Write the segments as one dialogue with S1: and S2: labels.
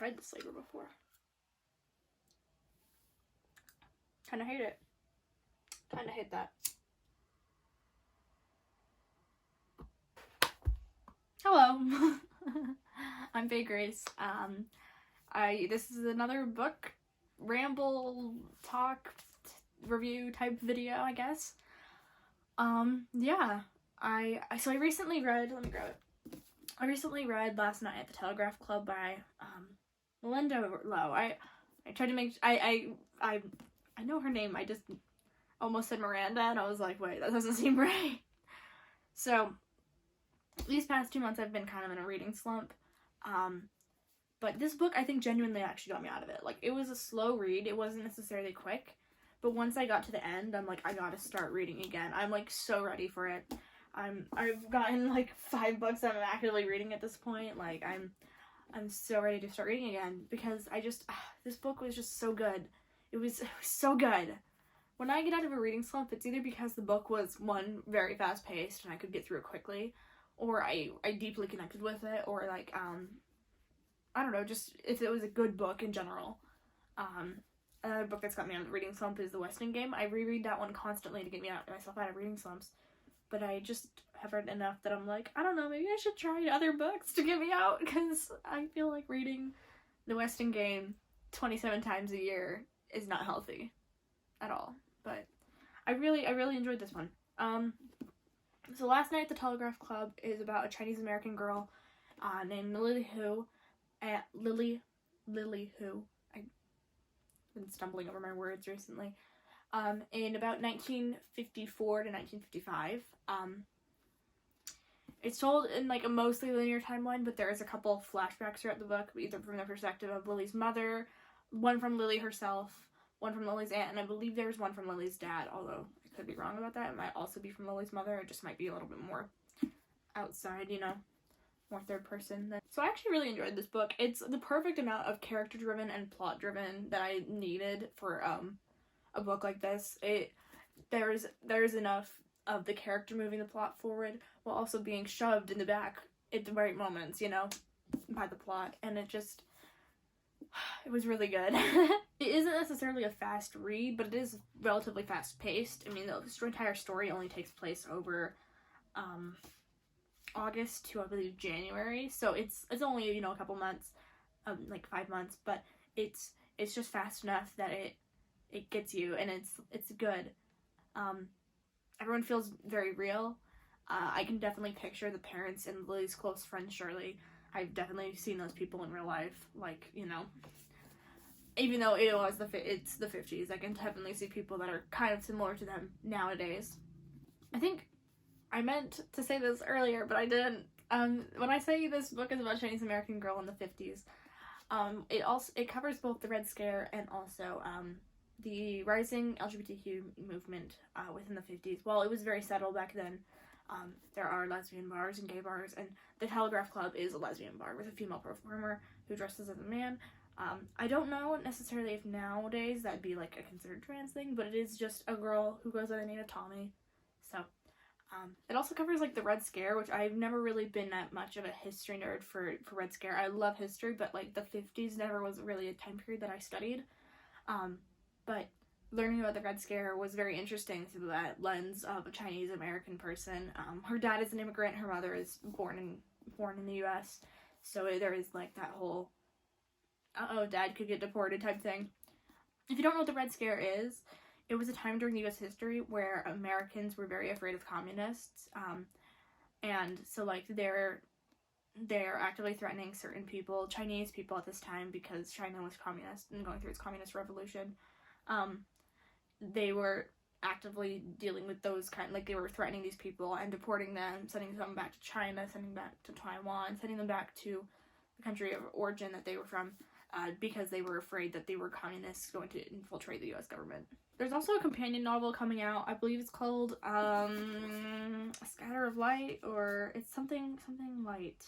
S1: tried this flavor before. Kind of hate it. Kind of hate that. Hello. I'm Faye Grace. This is another book ramble talk review type video, I guess. Yeah. I recently read, let me grab it. I recently read last night at the Telegraph Club by Melinda Lowe. I tried to make, I know her name, I just almost said Miranda, and I was like, wait, that doesn't seem right. So, these past 2 months I've been kind of in a reading slump, but this book I think genuinely actually got me out of it. Like, it was a slow read, it wasn't necessarily quick, but once I got to the end, I'm like, I gotta start reading again. I'm like so ready for it. I've gotten like 5 books that I'm actively reading at this point. Like, I'm so ready to start reading again, because this book was just so good. It was so good. When I get out of a reading slump, it's either because the book was, one, very fast paced and I could get through it quickly, or I deeply connected with it, or like, I don't know, just if it was a good book in general. Another book that's got me on the reading slump is The Westing Game. I reread that one constantly to get myself out of reading slumps, but I just have read enough that I'm like, I don't know, maybe I should try other books to get me out, because I feel like reading The Westing Game 27 times a year is not healthy at all. But I really enjoyed this one. So last night at the Telegraph Club is about a Chinese American girl named Lily Hu. Lily Hu. I've been stumbling over my words recently. In about 1954 to 1955. It's told in like a mostly linear timeline, but there is a couple of flashbacks throughout the book, either from the perspective of Lily's mother, one from Lily herself, one from Lily's aunt, and I believe there's one from Lily's dad, although I could be wrong about that. It might also be from Lily's mother. It just might be a little bit more outside, you know, more third person. So I actually really enjoyed this book. It's the perfect amount of character-driven and plot-driven that I needed for a book like this. There's enough of the character moving the plot forward while also being shoved in the back at the right moments, you know, by the plot, and it was really good. It isn't necessarily a fast read, but it is relatively fast paced. I mean, the entire story only takes place over August to, I believe, January, so it's only, you know, a couple months, like 5 months, but it's just fast enough that it gets you, and it's good. Everyone feels very real. I can definitely picture the parents and Lily's close friend Shirley. I've definitely seen those people in real life, like, you know, even though it's the 50s, I can definitely see people that are kind of similar to them nowadays. I think I meant to say this earlier, but I didn't. When I say this book is about a Chinese American girl in the 50s, it covers both the Red Scare and also the rising LGBTQ movement within the 50s. While it was very settled back then, there are lesbian bars and gay bars, and the Telegraph Club is a lesbian bar with a female performer who dresses as a man. I don't know necessarily if nowadays that'd be like a considered trans thing, but it is just a girl who goes by the name of Tommy. So, it also covers like the Red Scare, which I've never really been that much of a history nerd for Red Scare. I love history, but like the 50s never was really a time period that I studied. But learning about the Red Scare was very interesting through that lens of a Chinese American person. Her dad is an immigrant, her mother is born in the US, so there is like that whole dad could get deported type thing. If you don't know what the Red Scare is, it was a time during US history where Americans were very afraid of communists, and so like they're actively threatening certain people, Chinese people at this time, because China was communist and going through its communist revolution. They were actively dealing with those they were threatening these people and deporting them, sending them back to China, sending them back to Taiwan, sending them back to the country of origin that they were from, because they were afraid that they were communists going to infiltrate the US government. There's also a companion novel coming out, I believe it's called, A Scatter of Light, or it's something light.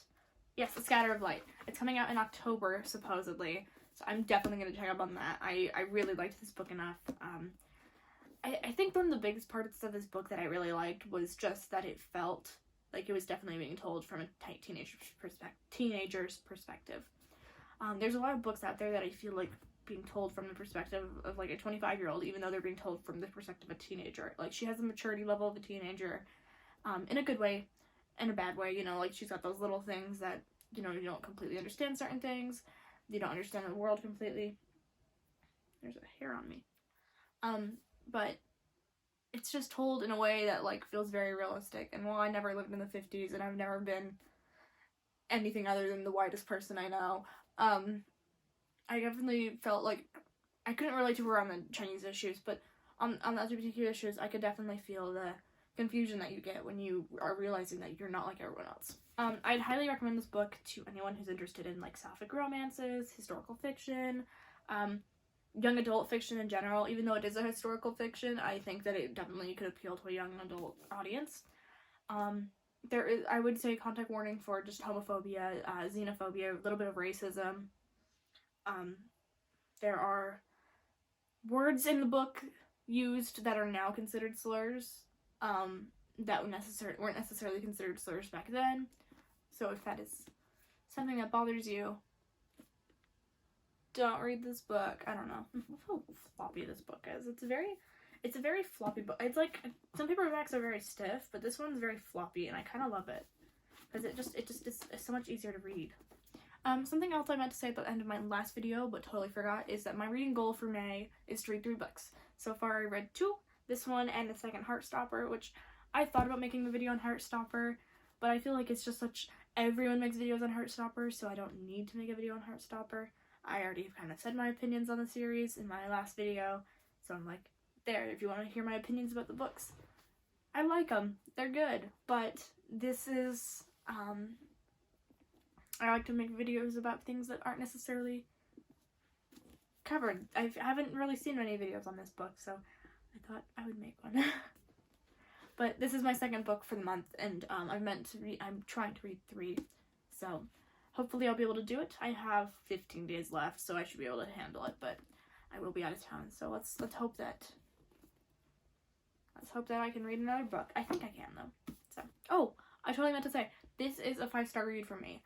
S1: Yes, A Scatter of Light. It's coming out in October, supposedly. So I'm definitely going to check up on that. I really liked this book enough. I think one of the biggest parts of this book that I really liked was just that it felt like it was definitely being told from a teenager's perspective. There's a lot of books out there that I feel like being told from the perspective of like a 25-year-old, even though they're being told from the perspective of a teenager. Like, she has the maturity level of a teenager, in a good way, in a bad way, you know, like she's got those little things that, you know, you don't completely understand certain things, you don't understand the world completely. There's a hair on me. But it's just told in a way that like feels very realistic. And while I never lived in the 50s and I've never been anything other than the whitest person I know, I definitely felt like I couldn't relate to her on the Chinese issues, but on the LGBTQ issues, I could definitely feel the confusion that you get when you are realizing that you're not like everyone else. I'd highly recommend this book to anyone who's interested in like sapphic romances, historical fiction, young adult fiction in general. Even though it is a historical fiction, I think that it definitely could appeal to a young adult audience. There is, I would say, contact warning for just homophobia, xenophobia, a little bit of racism. There are words in the book used that are now considered slurs, that weren't necessarily considered slurs back then. So if that is something that bothers you, don't read this book. I don't know how floppy this book is. It's a very floppy book. It's like, some paperbacks are very stiff, but this one's very floppy, and I kind of love it because it just is so much easier to read. Something else I meant to say at the end of my last video, but totally forgot, is that my reading goal for May is to read 3 books. So far I read 2, this one and the second Heartstopper, which I thought about making a video on Heartstopper, but I feel like it's just everyone makes videos on Heartstopper, so I don't need to make a video on Heartstopper. I already kind of said my opinions on the series in my last video, so I'm like, there, if you want to hear my opinions about the books. I like them, they're good, but this is, I like to make videos about things that aren't necessarily covered. I haven't really seen many videos on this book, so I thought I would make one. But this is my second book for the month, and I'm trying to read 3, so hopefully I'll be able to do it. I have 15 days left, so I should be able to handle it, but I will be out of town, so let's hope that I can read another book. I think I can, though. So, oh, I totally meant to say, this is a 5-star read for me.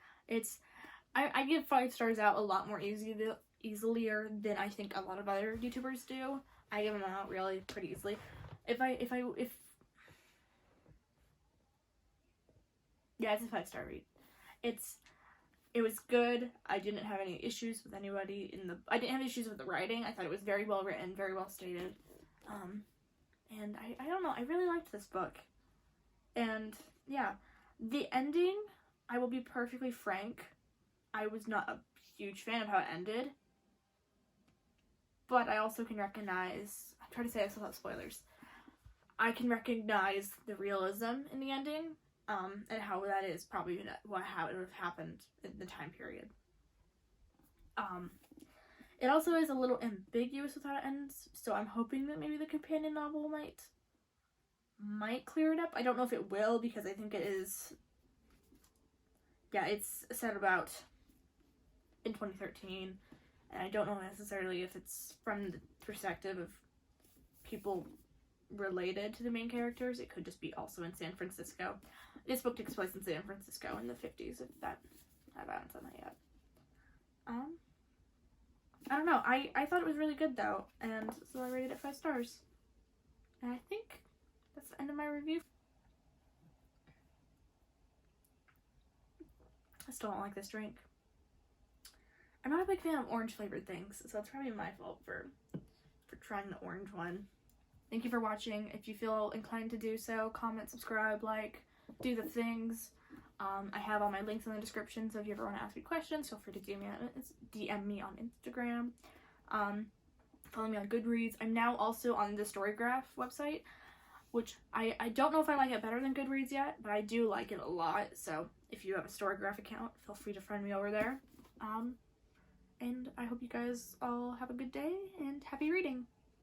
S1: I give 5 stars out a lot more easilier than I think a lot of other YouTubers do. I give them out really pretty easily. Yeah, it's a 5-star read. It was good. I didn't have any issues with anybody I didn't have issues with the writing. I thought it was very well written, very well stated. And I don't know, I really liked this book. And yeah, the ending, I will be perfectly frank, I was not a huge fan of how it ended. But I also can recognize, I try to say this without spoilers, I can recognize the realism in the ending, and how that is probably how it would have happened in the time period. It also is a little ambiguous with how it ends, so I'm hoping that maybe the companion novel might clear it up. I don't know if it will, because I think it is, yeah, it's set about in 2013, and I don't know necessarily if it's from the perspective of people related to the main characters. It could just be also in San Francisco. This book takes place in San Francisco in the 50s, if I haven't said that yet. I don't know, I thought it was really good though, and so I rated it 5 stars. And I think that's the end of my review. I still don't like this drink. I'm not a big fan of orange flavored things, so it's probably my fault for trying the orange one. Thank you for watching. If you feel inclined to do so, comment, subscribe, like, do the things. I have all my links in the description, so if you ever want to ask me questions, feel free to DM me on Instagram. Follow me on Goodreads. I'm now also on the Storygraph website, which I don't know if I like it better than Goodreads yet, but I do like it a lot. So if you have a Storygraph account, feel free to friend me over there. And I hope you guys all have a good day and happy reading.